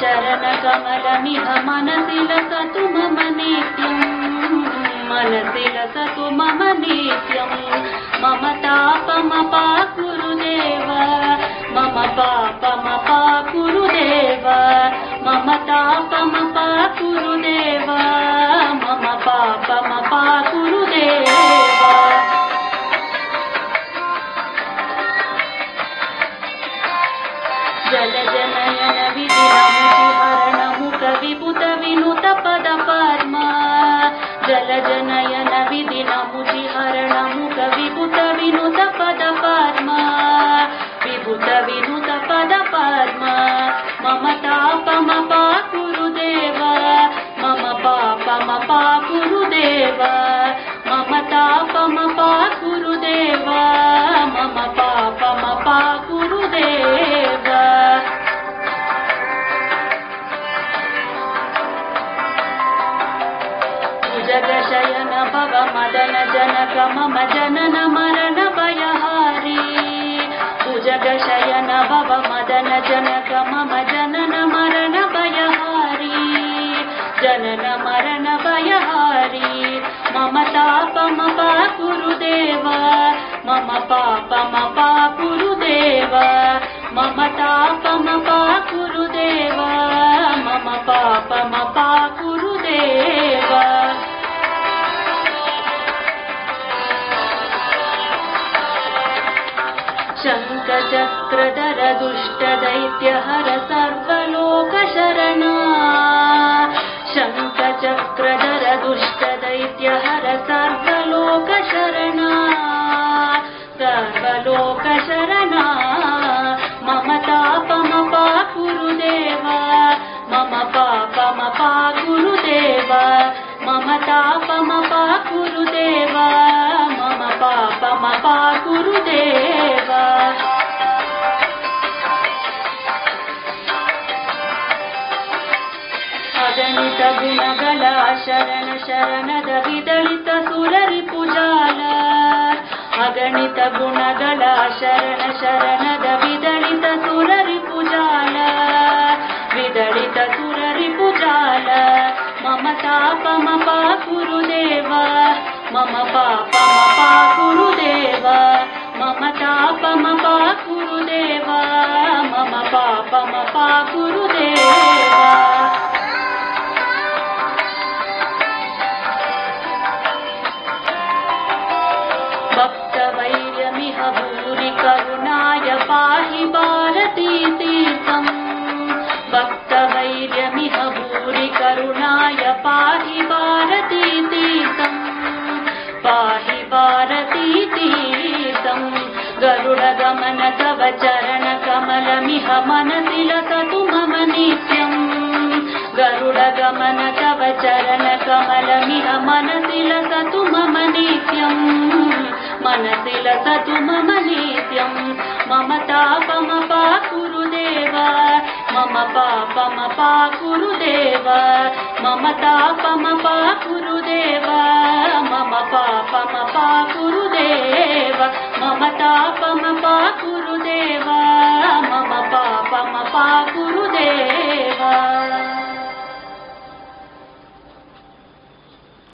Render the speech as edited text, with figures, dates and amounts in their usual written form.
शरणकमलमिह मनसि लसतु मम नित्यम् मनसि लसतु मम नित्यम् मम तापमपाकुरुदेव मम पापमपाकुरुदेव मम तापमपाकुरुदेव मम पापमपाकुरुदेव जलजनयन विधिनमुखिहरणमुख विभुत विनुत पद पद्मा जलजनयन विधिनमुखिहरणमुख विभुत विनुत पद पद्मा विभुत विनुत पद पद्मा मम तापमपाकुरुदेव मम पापमपाकुरुदेव मम तापमपाकुरुदेव मम पापमपाकुरुदेव जगशयन भव मदन जनक मम जनन मरण भयहारी भुजगशयन भव मदन जनक मम जनन मरण भयहारी जनन मरण भयहारी मम तापमपाकुरुदेव मम पापमपाकुरुदेव मम तापमपाकुरुदेव मम पापमपाकुरुदेव शङ्खचक्रधर दुष्टदैत्यहर सर्वलोकशरणा शङ्खचक्रधर दुष्टदैत्यहर सर्वलोकशरणा सर्वलोकशरणा मम तापमपाकुरुदेव मम पापमपाकुरुदेव मम तापमपाकुरुदेव मम पापमपाकुरुदेव अगणित गुणಗಳ ಶರಣ ಶರಣದ ವಿದಳಿತ ಸುರರಿ ಪೂಜಾಲ ಅಗಣಿತ ಗುಣಗಳ ಶರಣ ಶರಣದ ವಿದಳಿತ ಸುರರಿ ಪೂಜಾಲ ವಿದಳಿತ ಸುರರಿ ಪೂಜಾಲ ಮಮ ತಾಪಮಪಾಕುರುದೇವ ಮಮ ಪಾಪಮಪಾಕುರುದೇವ ಮಮ ತಾಪಮಪಾಕುರುದೇವ ಮಮ ಪಾಪಮಪಾಕುರುದೇವ भक्तवैर्यमिह भूरि करुणाय पाहि भारतीतीर्थम् भक्तवैर्यमिह भूरि करुणाय पाहि भारतीतीर्थम् पाहि भारतीतीर्थम् गरुडगमन तव चरणकमलमिह मनसि लसतु मम नित्यम् गरुडगमन तव चरणकमलमिह मनसि लसतु मम नित्यम् मनसि लसतु मम नित्यम् मम तापमपाकुरुदेव मम पापमपाकुरुदेव मम तापमपाकुरुदेव मम